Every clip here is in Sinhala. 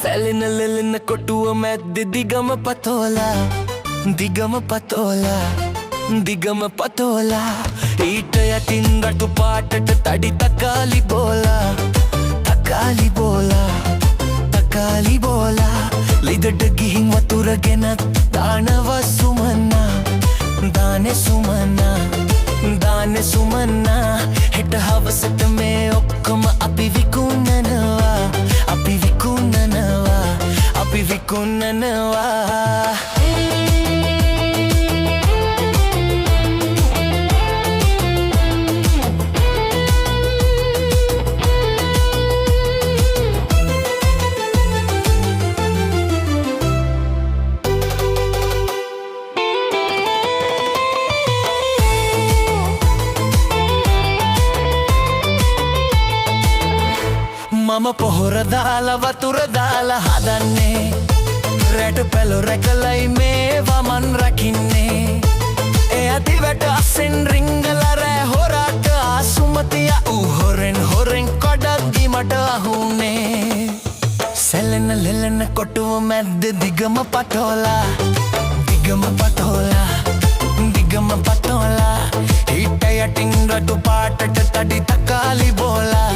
සැලෙන ලෙලෙන කොටුව මැද්දේ දිගම පතෝලා දිගම පතෝලා දිගම පතෝලා ඊට යටින් රතු පාටට තඩි තකාලි බෝලා තකාලි බෝලා තකාලි බෝලා ලිදට ගිහින් වතුර ගෙනත් දානවා සුමන්නා දානේ සුමන්නා දානේ සුමන්නා හෙට හවසට මේ ඔක්කොම අපි විකුණනවා අපි විකුණනවා අපි විකුණනවා මම පොහොර දාලා වතුර දාලා හදන්නේ රැට පැලො රැකලයි මේවා මන් රකින්නේ ඒ අතිවැට අස්සෙන් රිංගලා රෑ හොරාට ආසුමතිය ඌ හොරෙන් හොරෙන් කොඩක්ගි මට අහුනේ සැලෙන ලෙලෙන කොටුව මැද්ද දිගම පටෝලා දිගම පටෝලා දිගම පටෝලා ඊට යටින් රතු පාටට තඩි තකාලි බෝලා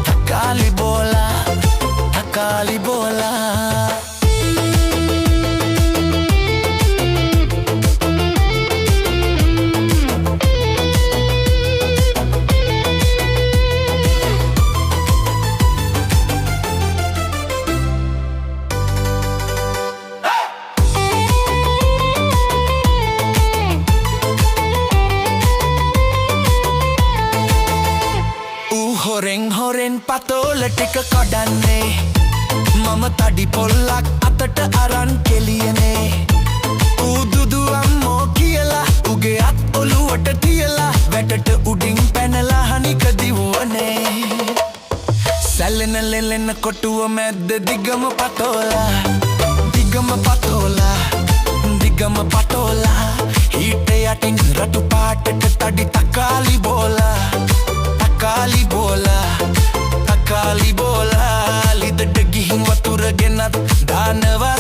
තකාලි බෝලා තකාලි බෝලා හොරෙන් හොරෙන් පතෝල ටික කඩන්නේ මම තඩි පොල්ලක් අතට අරන් කෙලියනේ ඌ දුදු අම්මෝ කියලා උගේ අත් ඔලුවට තියලා වැටට උඩින් පැනලා හනික දිව්වනේ සැලෙන ලෙලෙන කොටුව මැද්ද දිගම පතෝලා දිගම පතෝලා දිගම පතෝලා ඊට යටින් රතු පාටට තඩි තකාලි බෝලා තකාලි බෝලා තකාලි බෝලා ලිදට ගිහින් වතුර ගෙනත් දානවා